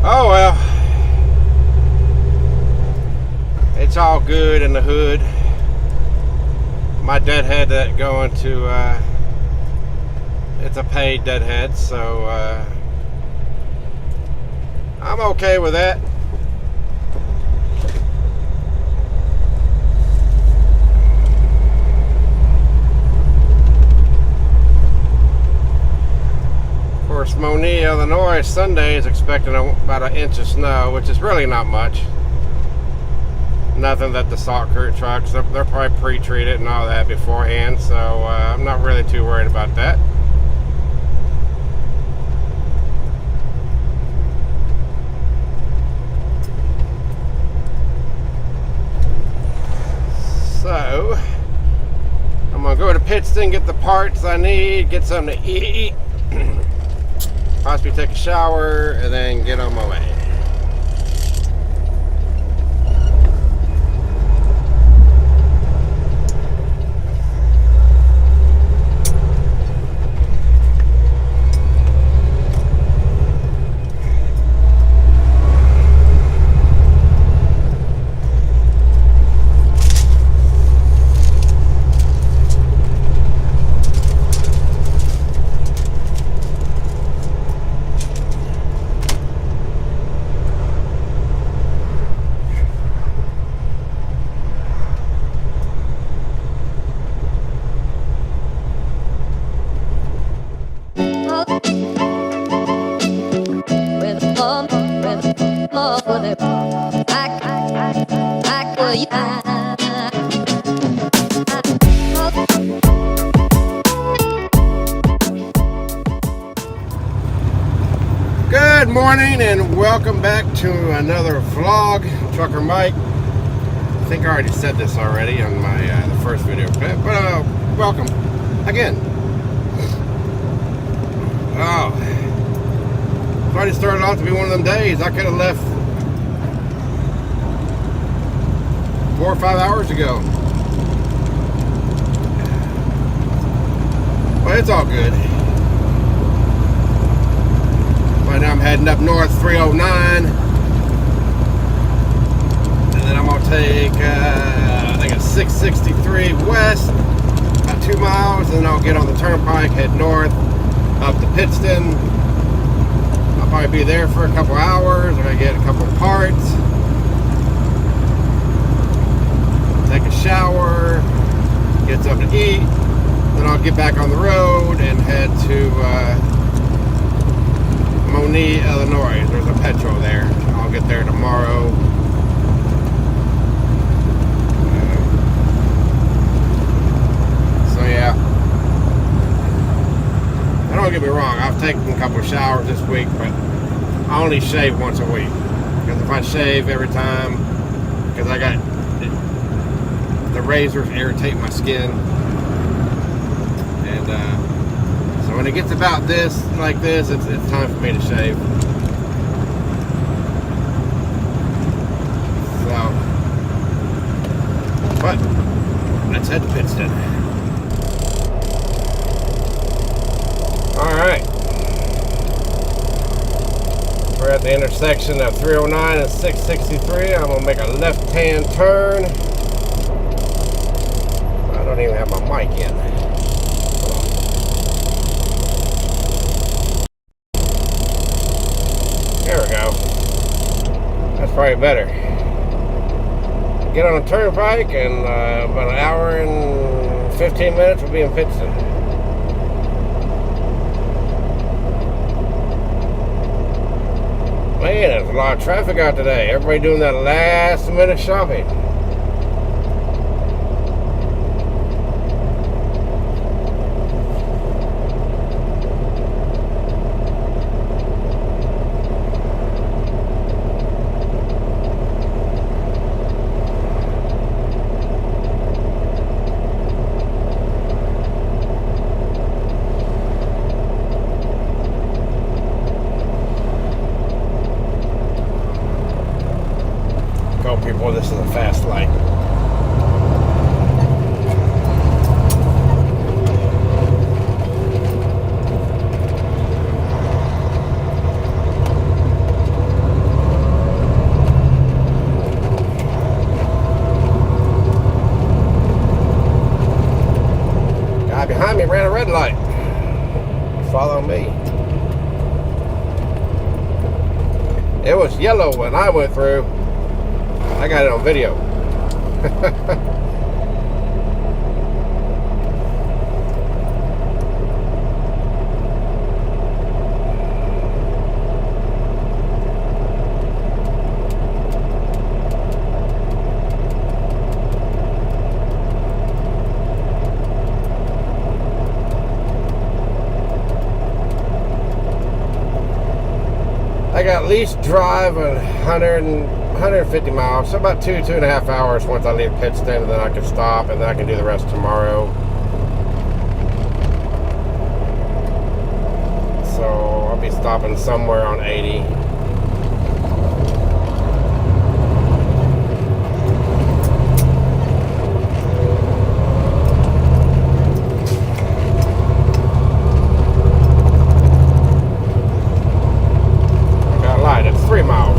Oh well, it's all good in the hood. My deadhead that going to it's a paid deadhead, so I'm okay with that. Of course, Monier, Illinois, Sunday is expecting about an inch of snow, which is really not much. Nothing that the salt cart trucks, they're probably pre-treated and all that beforehand, so I'm not really too worried about that. So I'm gonna go to Pittston, get the parts I need, get something to eat, possibly take a shower, and then get on my way. Good morning and welcome back to another vlog. Trucker Mike. I think I already said this already on my the first video, but welcome again. Oh, it's already started off to be one of them days. I could have left 4 or 5 hours ago, but it's all good. Right now I'm heading up north 309, and then I'm gonna take I think it's 663 west, about 2 miles, and then I'll get on the turnpike, head north up to Pittston. I'll probably be there for a couple hours. I'm gonna get a couple parts, take a shower, get something to eat, then I'll get back on the road and head to Monier, Illinois. There's a Petro there. I'll get there tomorrow. So yeah. And don't get me wrong, I've taken a couple of showers this week, but I only shave once a week. Because if I shave every time, because I got the razors irritate my skin, and so when it gets about this, like this, it's time for me to shave. So, but let's head to Pittston. All right, we're at the intersection of 309 and 663. I'm gonna make a left-hand turn. I don't even have my mic in. There we go. That's probably better. Get on a turnpike, and about an hour and 15 minutes we'll be in Pittston. Man, there's a lot of traffic out today. Everybody doing that last minute shopping. people this is a fast light. Guy behind me ran a red light. Follow me. It was yellow when I went through. I got it on video. I got at least drive 150 miles, so about 2.5 hours once I leave Pittston, and then I can stop, and then I can do the rest tomorrow. So I'll be stopping somewhere on 80. It's 3 miles.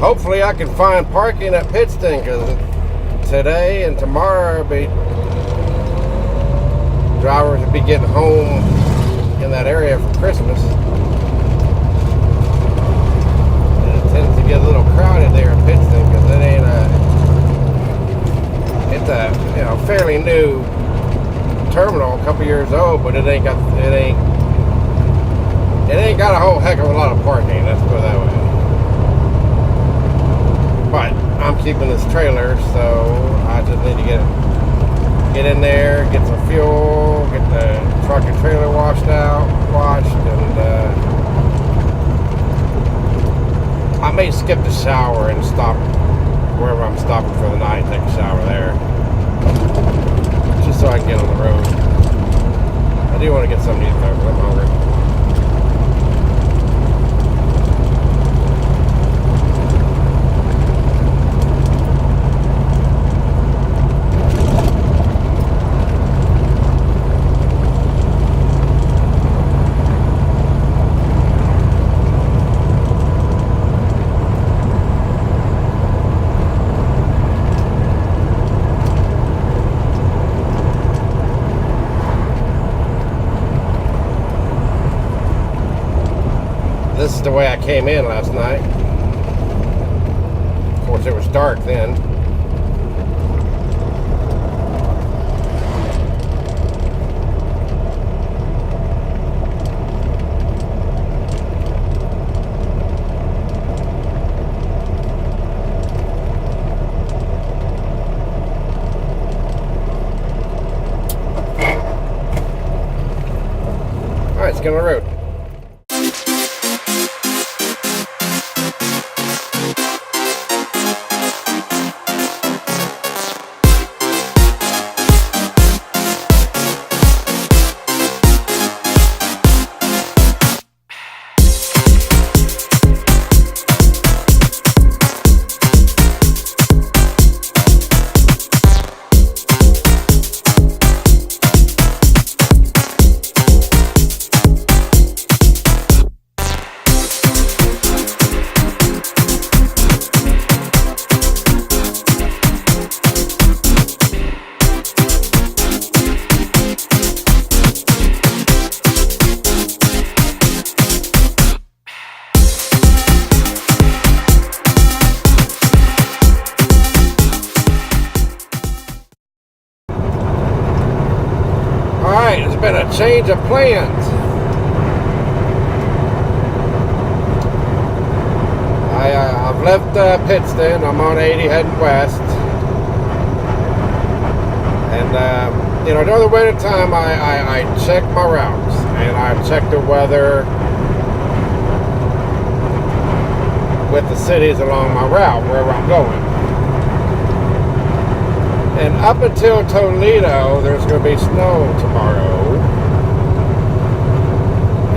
Hopefully I can find parking at Pittston, because today and tomorrow drivers will be getting home in that area for Christmas. And it tends to get a little crowded there in Pittston, because it's a fairly new terminal, a couple years old, but it ain't got a whole heck of a lot of parking. Let's put it that way. But I'm keeping this trailer, so I just need to get in there, get some fuel, get the truck and trailer washed, and I may skip the shower and stop wherever I'm stopping for the night and take a shower there, just so I can get on the road. I do want to get something to eat though, because I'm hungry. This is the way I came in last night. Of course, it was dark then. All right, let's get on the road. change of plans. I've left Pittston. I'm on 80 heading west. And, you know, during the winter time, I check my routes. And I check the weather with the cities along my route, wherever I'm going. And up until Toledo, there's going to be snow tomorrow.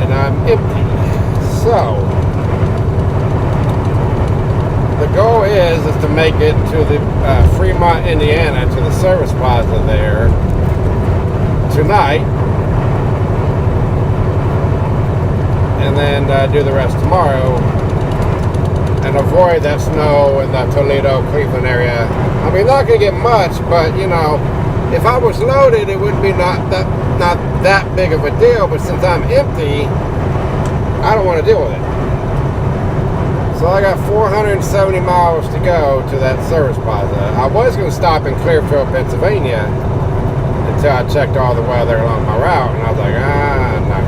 And I'm empty. So, the goal is to make it to the Fremont, Indiana, to the service plaza there tonight. And then do the rest tomorrow. And avoid that snow in the Toledo, Cleveland area. I mean, not going to get much, but, you know, if I was loaded, it would be not that big of a deal. But since I'm empty, I don't want to deal with it. So I got 470 miles to go to that service plaza. I was going to stop in Clearfield, Pennsylvania, until I checked all the weather along my route. And I was like, no.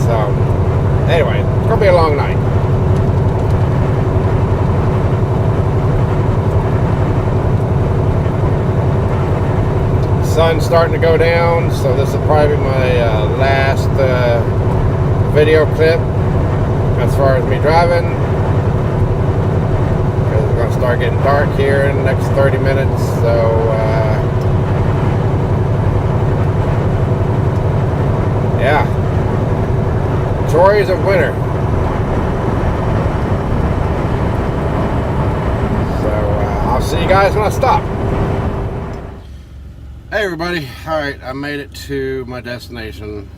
So, anyway, it's going to be a long night. Sun's starting to go down, so this will probably be my last video clip as far as me driving, because it's going to start getting dark here in the next 30 minutes. So yeah, joys of winter. So I'll see you guys when I stop. Hey everybody, alright, I made it to my destination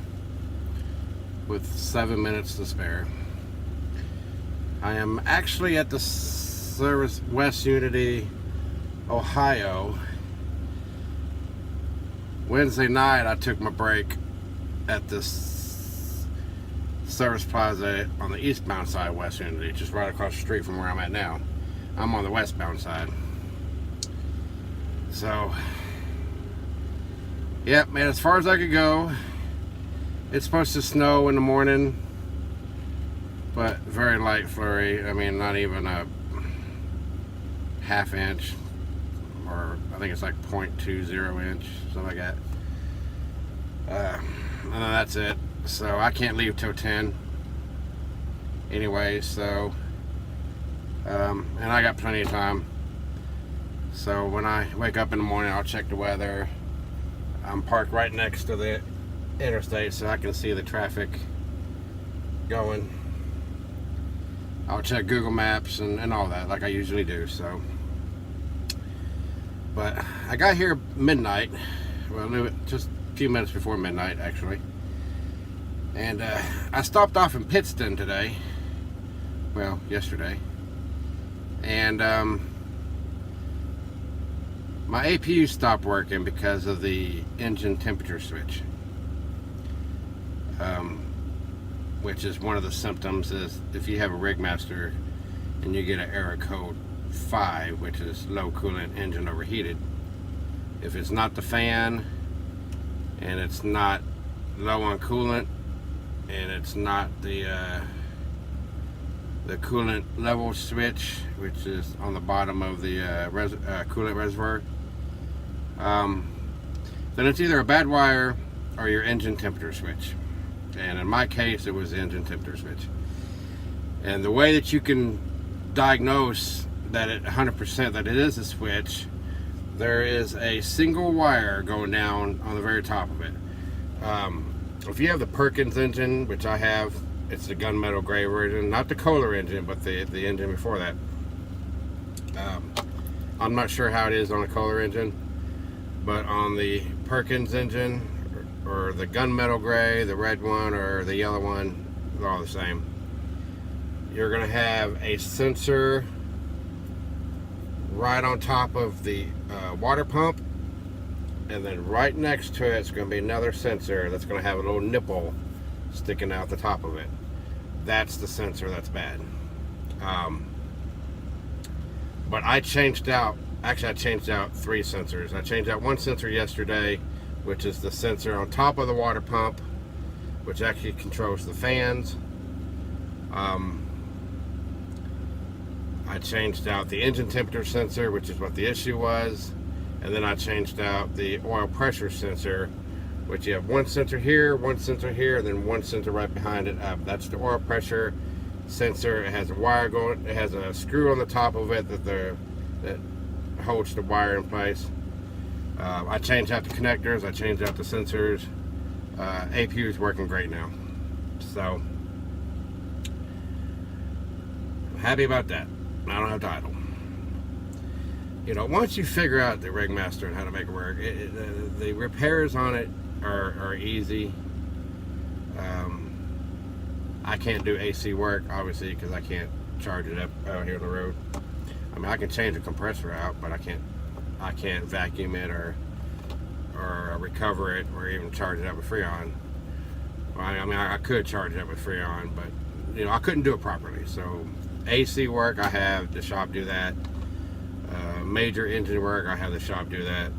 with 7 minutes to spare. I am actually at the service West Unity, Ohio. Wednesday night I took my break at this service plaza on the eastbound side of West Unity, just right across the street from where I'm at now. I'm on the westbound side. So yep, man, as far as I could go. It's supposed to snow in the morning, but very light flurry. I mean, not even a half inch, or I think it's like 0.20 inch, something like that. And then that's it. So I can't leave till 10 anyway, so and I got plenty of time. So when I wake up in the morning, I'll check the weather. I'm parked right next to the interstate, so I can see the traffic going. I'll check Google Maps and all that, like I usually do. So, but I got here midnight. Well, just a few minutes before midnight, actually. And I stopped off in Pittston today. Well, yesterday. And my APU stopped working because of the engine temperature switch, which is one of the symptoms. Is if you have a Rigmaster and you get an error code 5, which is low coolant engine overheated. If it's not the fan, and it's not low on coolant, and it's not the coolant level switch, which is on the bottom of the coolant reservoir, then it's either a bad wire or your engine temperature switch. And in my case, it was the engine temperature switch. And the way that you can diagnose that at 100% that it is a switch, there is a single wire going down on the very top of it. If you have the Perkins engine, which I have, it's the gunmetal gray version, not the Kohler engine, but the engine before that. I'm not sure how it is on a Kohler engine, but on the Perkins engine, or the gunmetal gray, the red one, or the yellow one, they're all the same. You're going to have a sensor right on top of the water pump, and then right next to it's going to be another sensor that's going to have a little nipple sticking out the top of it. That's the sensor that's bad. But I changed out 3 sensors. I changed out one sensor yesterday, which is the sensor on top of the water pump, which actually controls the fans. I changed out the engine temperature sensor, which is what the issue was, and then I changed out the oil pressure sensor, which you have one sensor here, and then one sensor right behind it. That's the oil pressure sensor. It has a wire going, it has a screw on the top of it that holds the wire in place. I changed out the connectors, I changed out the sensors. APU is working great now, so I'm happy about that. I don't have to idle. You know, once you figure out the Ringmaster and how to make it work, the repairs on it are easy. I can't do AC work, obviously, because I can't charge it up out here on the road. I mean, I can change the compressor out, but I can't vacuum it or recover it or even charge it up with Freon. I mean, I could charge it up with Freon, but you know, I couldn't do it properly. So AC work, I have the shop do that. Major engine work, I have the shop do that.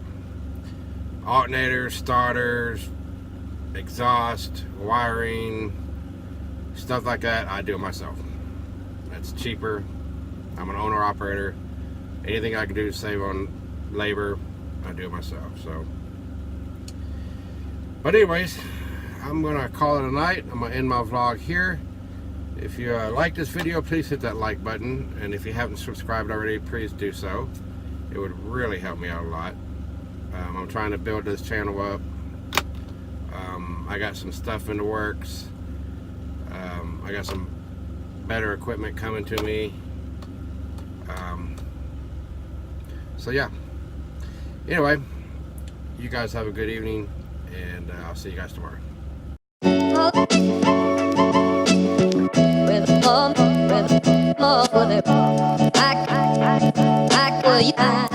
Alternators, starters, exhaust, wiring, stuff like that, I do it myself. That's cheaper. I'm an owner operator. Anything I can do to save on labor, I do it myself. So, but anyways, I'm gonna call it a night. I'm gonna end my vlog here. If you like this video, please hit that like button, and if you haven't subscribed already, please do so. It would really help me out a lot. I'm trying to build this channel up. I got some stuff in the works. I got some better equipment coming to me. So yeah. Anyway, you guys have a good evening, and I'll see you guys tomorrow. With love, back, where you at?